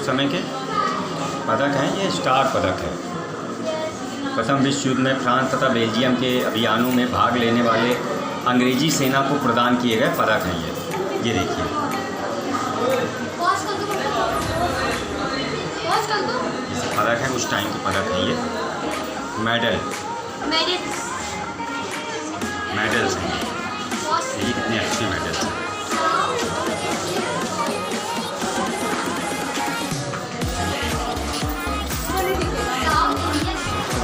उस समय के पदक हैं। ये स्टार पदक है। प्रथम विश्व युद्ध में फ्रांस तथा बेल्जियम के अभियानों में भाग लेने वाले अंग्रेजी सेना को प्रदान किए गए पदक हैं ये देखिए। पदक है, उस टाइम के पदक हैं ये। मेडल्स हैं ये कितने अच्छे मेडल्स हैं।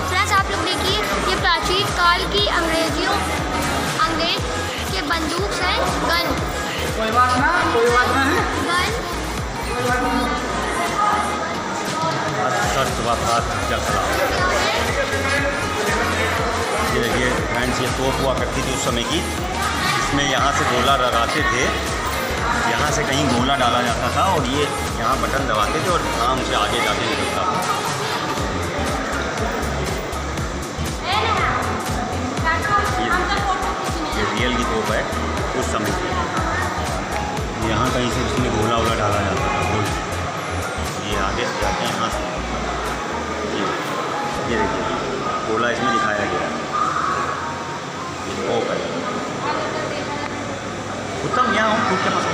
फ्रेंड्स आप लोग देखिए, ये प्राचीन काल की अंग्रेज के बंदूक हैं। गन कोई बात ना है। गन ये देखिए फ्रेंड्स, ये तोप हुआ करती थी उस समय की। इसमें यहाँ से गोला लगाते थे, यहाँ से कहीं गोला डाला जाता था और ये यहाँ बटन दबाते थे और आराम से आगे जाके निकलता था। ये रियल की तोप है उस समय की। यहाँ कहीं से इसमें गोला वोला डाला जाता था। गोल ये आगे से जाते हैं यहाँ से। ये देखिए गोला इसमें दिखाया गया है। ये तोप है। उत्तम यहाँ हूँ खुद के पास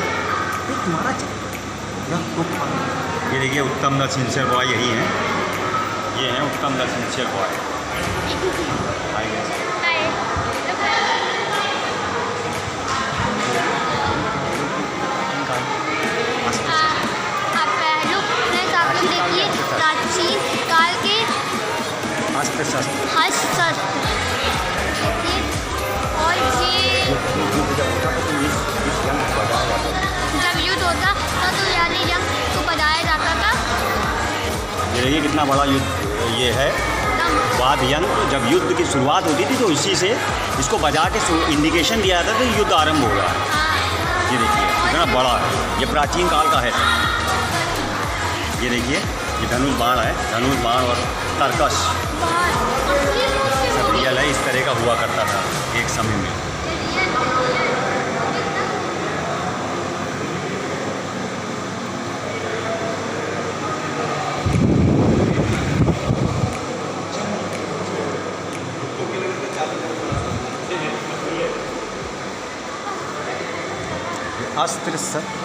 तुम्हारा। ये देखिए उत्तम द सिंसियर बॉय यही हैं। ये हैं उत्तम द सिंसियर बॉय। प्राचीन काल के अस्त्र और ये जब युद्ध होता तो यानी जंग को बजाया जाता था। ये देखिए कितना बड़ा युद्ध ये है। वाद्य यंत्र जब युद्ध की शुरुआत होती थी तो इसी से इसको बजा के इंडिकेशन दिया जाता था कि युद्ध आरंभ होगा। ये देखिए कितना बड़ा है। ये प्राचीन काल का है। ये देखिए ये धनुष बाण है। धनुष बाण और तरकश सब रियल है। इस तरह का हुआ करता था एक समय में।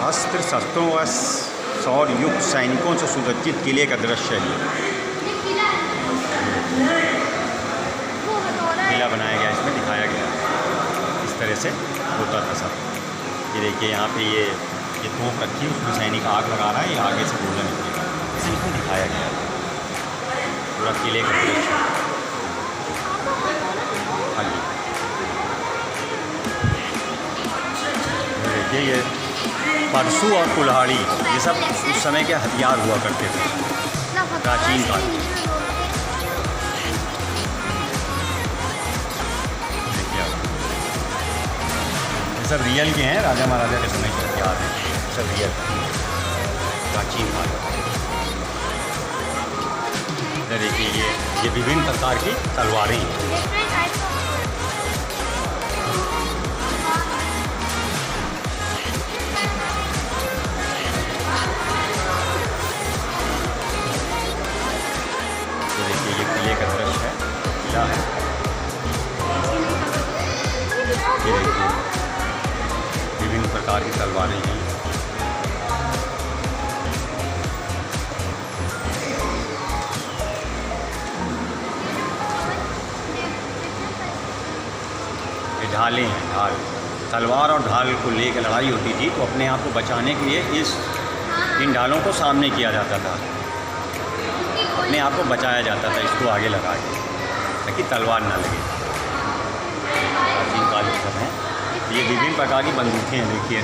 अस्त्र शस्त्रों व सौर युक्त सैनिकों से सुसज्जित किले का दृश्य है। किला बनाया गया, इसमें दिखाया गया इस तरह से होता था सब। ये देखिए यहाँ पे ये तोप रखी है, उसमें सैनिक आग लगा रहा है। ये आगे से गोला निकलेगा, इसे इसमें दिखाया गया पूरा किले का दृश्य। हाँ जी देखिए ये परशु और कुल्हाड़ी ये सब उस समय के हथियार हुआ करते थे प्राचीन काल में। देखिए ये सब रियल के हैं। राजा महाराजा के समय के हथियार हैं, सब रियल प्राचीन काल। देखिए ये विभिन्न प्रकार की तलवारें हैं। ये किले का दृश्य है, किला है। ये देखिए विभिन्न प्रकार की तलवारें हैं। ये ढालें हैं, ढाल। तलवार और ढाल को लेकर लड़ाई होती थी तो अपने आप को बचाने के लिए इन ढालों को सामने किया जाता था। अपने आप को बचाया जाता था इसको आगे लगा के, ताकि तलवार ना लगे। प्राचीन काल के सब हैं। ये विभिन्न प्रकार की बंदूकें हैं। देखिए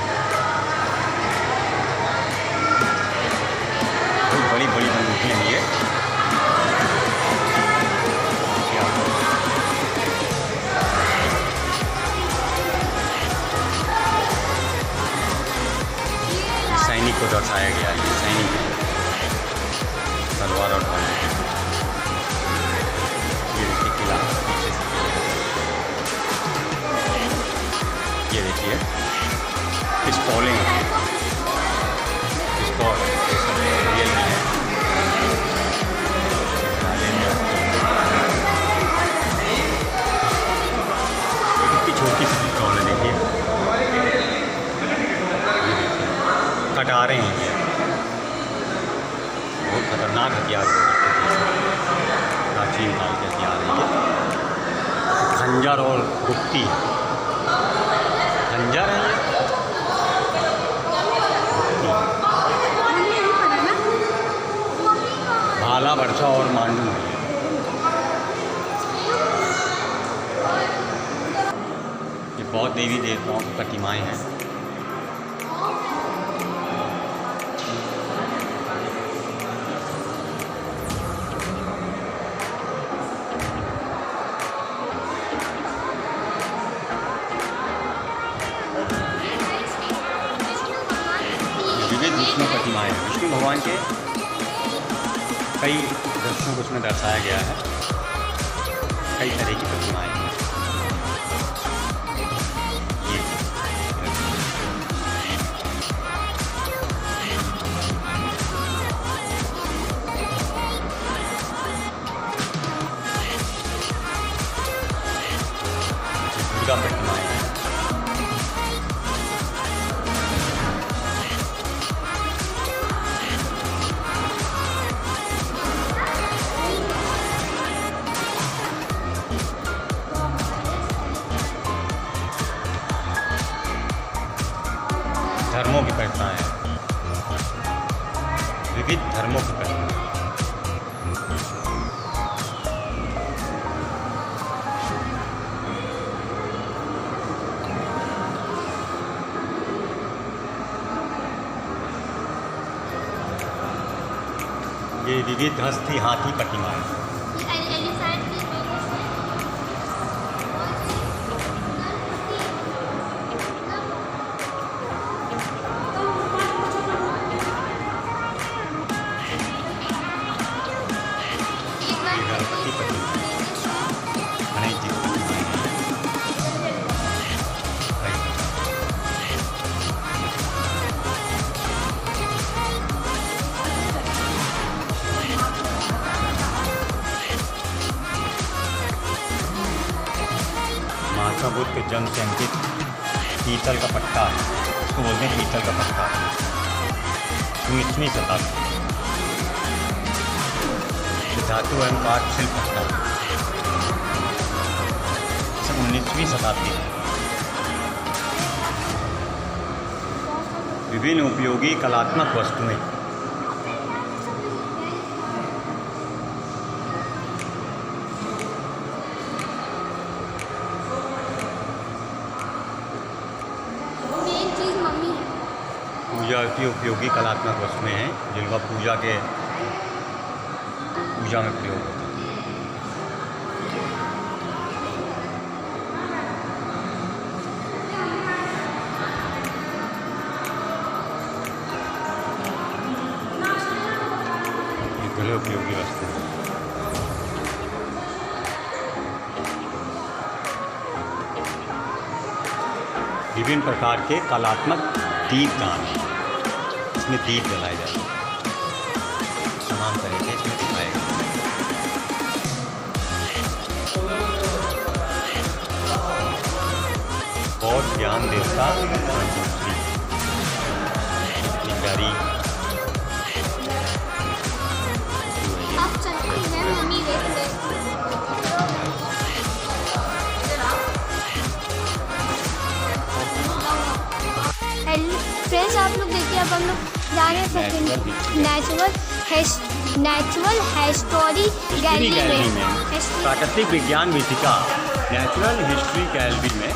बहुत बड़ी बड़ी बंदूकें हैं ये। सैनिक को दर्शाया गया है। सैनिक तलवार और ढाल। ये देखिए किला पीछे से। ये देखिए पिस्तौलें, पिस्तौल रियल में है। हथियारें हैं ये, बहुत खतरनाक हथियार प्राचीन काल के हथियार हैं ये। खंजर और गुप्ती, खंजर है ये, भाला, वर्षा और मांडू है। ये बहुत देवी देवताओं की प्रतिमाएं हैं। विविध विष्णु प्रतिमाएं हैं। विष्णु भगवान के कई दृश्यों को उसमें दर्शाया गया है, कई तरह की प्रतिमाएं हैं। ये दुर्गा प्रतिमाएं हैं। धर्मों की प्रतिमाएं हैं, विविध धर्मों की प्रतिमाएं। ये विविध हस्ती हाथी प्रतिमाएं। गणपति प्रतिमा, गणेश जी की प्रतिमाएं हैं। महात्मा बुद्ध के जन्म से अंकित पीतल का पट्टा है, इसको बोलते हैं पीतल का पट्टा। 19वीं शताब्दी धातु एवं पाठ शिल्प पट्टा, सब 19वीं शताब्दी है। विभिन्न उपयोगी कलात्मक वस्तुएं, पूजा की उपयोगी कलात्मक वस्तुएं हैं जिनका पूजा में प्रयोग होता है। ये गृह उपयोगी वस्तु है। विभिन्न प्रकार के कलात्मक दीपदान, इसमें दीप जलाए जाते हैं, तमाम तरह के इसमें दिखाए गए। और ज्ञान देवता प्यारी अब चलते हैं मम्मी देखने। फ्रेंड्स आप लोग देखिए, अब हम लोग जा रहे हैं नेचुरल हिस्टोरी गैलरी में। प्राकृतिक विज्ञान वेदिका नेचुरल हिस्ट्री गैलरी में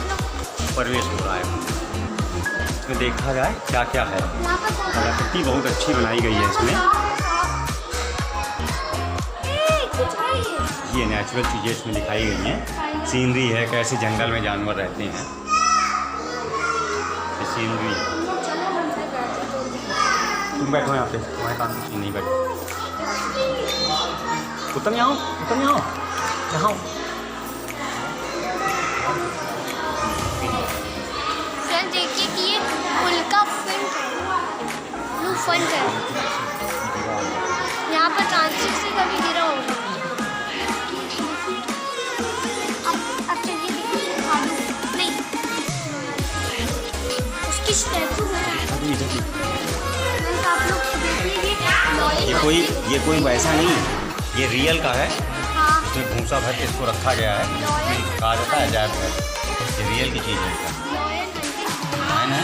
प्रवेश हो रहा है। इसमें देखा जाए क्या क्या है। कलाकृति बहुत अच्छी बनाई गई है इसमें। ये नेचुरल चीज़ें इसमें दिखाई गई हैं। सीनरी है, कैसे जंगल में जानवर रहते हैं, ये सीनरी है। तुम बैठो यहाँ पे, तुम्हारे काम कुछ नहीं बैठो। उतर जाओ, उतर जाओ, यहाँ देखिए कि ये उल्का फ्रंट है। यहाँ पर चांसेस से कभी गिरा होगा। अब चलिए नहीं, उसकी स्टैचू है। ये कोई वैसा नहीं है, ये रियल का है। हाँ इसमें भूसा भर के इसको रखा गया है, कहा जाता है अजायब है। ये रियल की चीज़ है, है ना।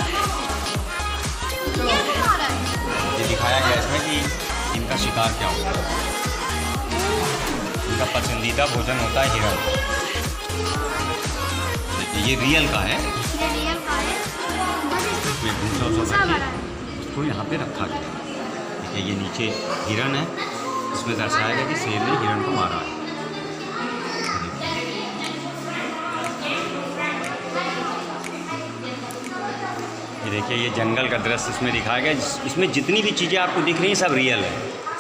ये दिखाया गया इसमें कि इनका शिकार क्या होता है। इनका पसंदीदा भोजन होता है हिरण। देखिए ये रियल का है, ये रियल का है। इसमें भूसा भूसा भर भरा के है। इसको यहाँ पे रखा गया है। देखिए ये नीचे हिरण है, इसमें दर्शाया गया कि शेर ने हिरण को मारा है। ये देखिए ये जंगल का दृश्य इसमें दिखाया गया। इसमें जितनी भी चीज़ें आपको दिख रही हैं सब रियल है।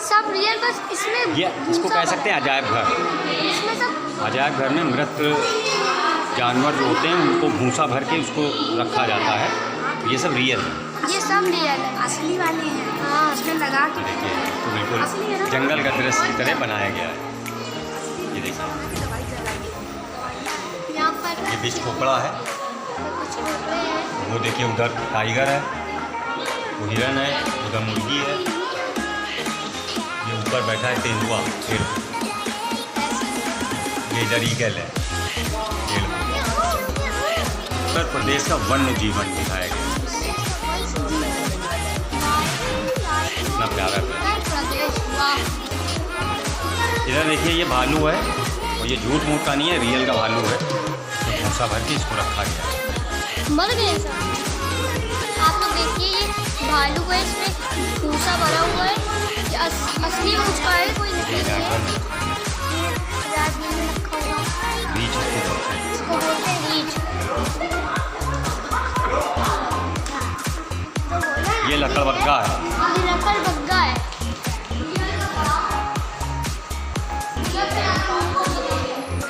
सब रियल, बस इसमें ये इसको कह सकते हैं अजायब घर। इसमें सब अजायब घर में मृत जानवर जो होते हैं उनको भूसा भर के उसको रखा जाता है। ये सब रियल है। ये सब रियल है, असली वाले हैं। हाँ इसमें लगा के देखिए तो बिल्कुल जंगल का दृश्य की तरह बनाया गया है। ये देखिए यहाँ पर ये बीच खोपड़ा है। कुछ होते हैं। वो देखिए उधर टाइगर है, वो हिरण है, उधर मुर्गी है। ये ऊपर बैठा है तेंदुआ शेर। ये इधर ईगल है। उत्तर प्रदेश का वन्य जीवन दिखाया गया। इतना प्यारा है। इधर देखिए ये भालू है, और ये झूठ मूठ का नहीं है, रियल का भालू है। तो भूसा भर के इसको रखा गया है। मर गए सब। आप लोग देखिए ये भालू है, इसमें भूसा भरा हुआ है। ये असली मूछ का है, कोई नकली नहीं है। ये राजगीर में रखा हुआ है। बीच इसको बोलते हैं। इसको बोलते हैं रीछ। ये लकड़बग्गा है। ये लकड़बग्गा है।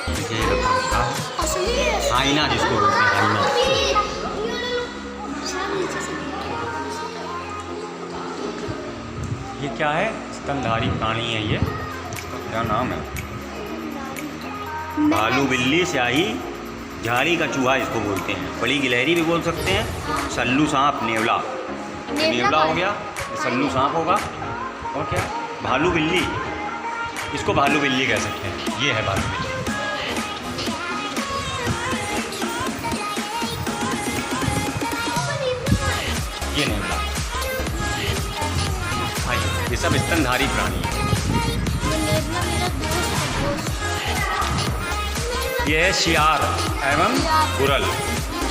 देखिए ये लकड़बग्गा है। असली है। आईना जिसको बोलते हैं, आईना। ये क्या है? स्तनधारी प्राणी है ये। इसका क्या नाम है? भालू, बिल्ली, स्याही, झाड़ी का चूहा इसको बोलते हैं। बड़ी गिलहरी भी बोल सकते हैं। सल्लू सांप, नेवला। नेवला हो गया, ये सल्लू सांप होगा। और क्या? भालू बिल्ली, इसको भालू बिल्ली कह सकते हैं। ये है भालू बिल्ली। ये नेवला। ये सब स्तनधारी प्राणी है। ये है शियार एवं गुरल।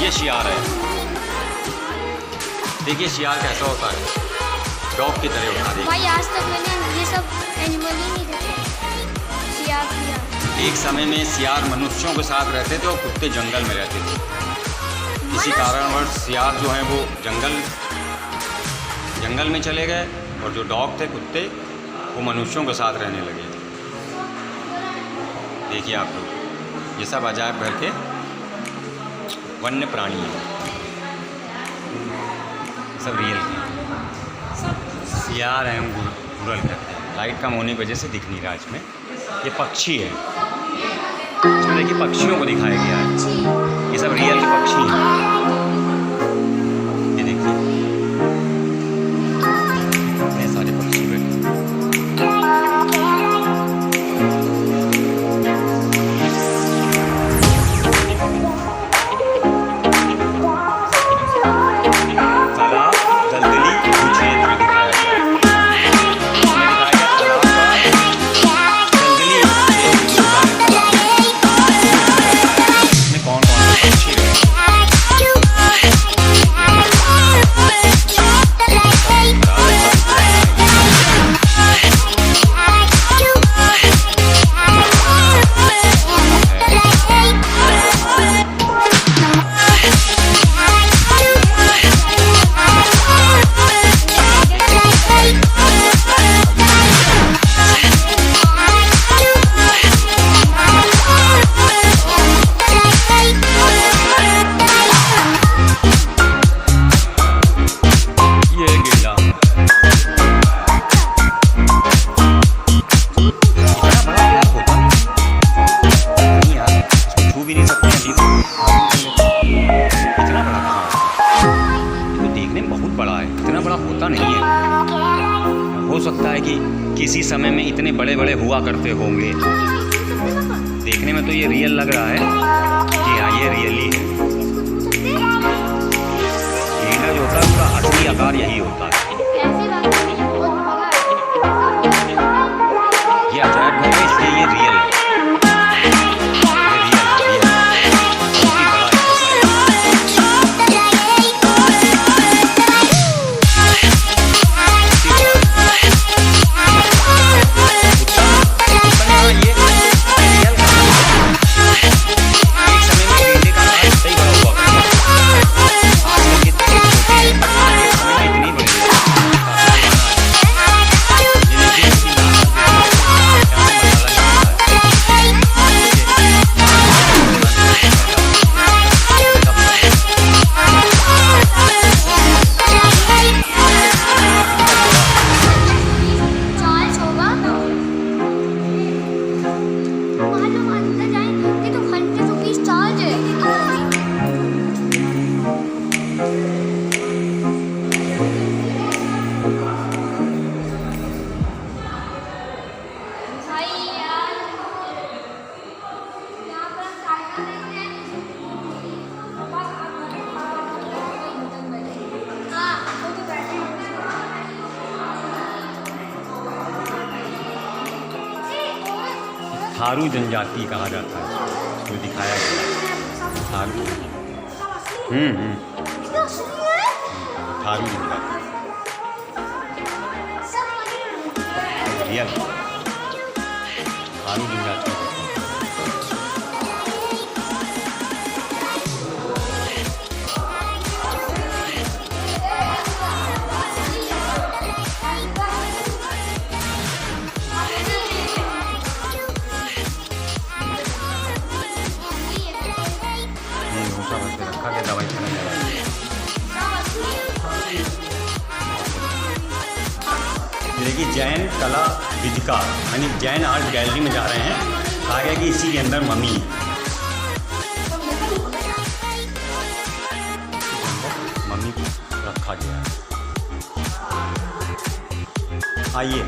ये शियार है। देखिए शियार कैसा होता है, डॉग की तरह होता है। भाई आज तक मैंने ये सब एनिमल ही नहीं देखे। शियार शियार। एक समय में शियार मनुष्यों के साथ रहते थे और कुत्ते जंगल में रहते थे। इसी कारणवश शियार जो हैं वो जंगल में चले गए, और जो डॉग थे, कुत्ते, वो मनुष्यों के साथ रहने लगे। देखिए आप लोग, ये सब अजायब घर के वन्य प्राणी हैं। सब रियल के शियार हैं, गुरल कहते हैं। लाइट कम होने की वजह से दिख नहीं रहा इसमें। ये पक्षी है, इसमें देखिए पक्षियों को दिखाया गया है। ये सब रियल के पक्षी हैं। ये देखिए कितने सारे पक्षी बैठे। तालाब, दलदली क्षेत्र दिखाया गया है। इसमें दिखाया गया तालाब का दलदली क्षेत्र। इसमें कौन कौन से पक्षी हैं। कि किसी समय में इतने बड़े बड़े हुआ करते होंगे। देखने में तो ये रियल लग रहा है कि हाँ ये रियली है। हीरा जो होता है उसका असली आकार यही होता है। ये अजायब घर है इसलिए ये रियल है। थारू जनजाति कहा जाता है, जो दिखाया गया थारू। थारू जनजाति रियल थारू जनजाति। दवाई देखिए जैन कला विधिका यानी जैन आर्ट गैलरी में जा रहे हैं। कहा गया कि इसी के अंदर मम्मी है। मम्मी को रखा गया है। आइए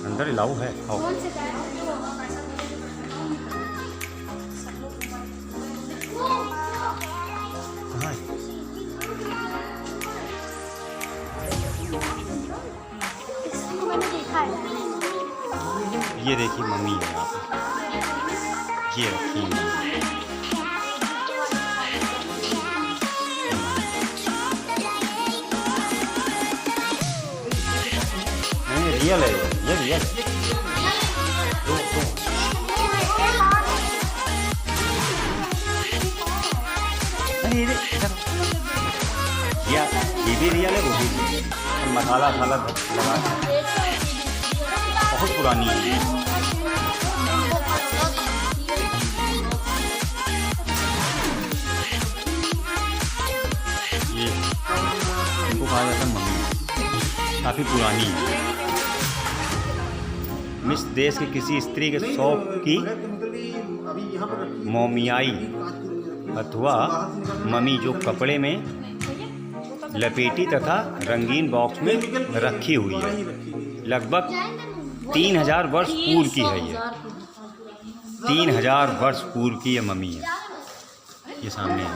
अंदर अलाउ है। आओ कहाँ है? ये देखिए मम्मी है यहाँ पे, ये रखी है। रियल है ये रियल है। ये भी रियल है, वो भी रियल है। मसाला लगा बहुत पुरानी है। ये इनको कहा जाता है मम्मी, काफ़ी पुरानी है। मिस देश की किसी स्त्री के शौक की मोमियाई अथवा मम्मी जो कपड़े में लपेटी तथा रंगीन बॉक्स में रखी हुई है। लगभग 3000 वर्ष पूर्व की है। ये 3000 वर्ष पूर्व की ये मम्मी है। ये सामने है।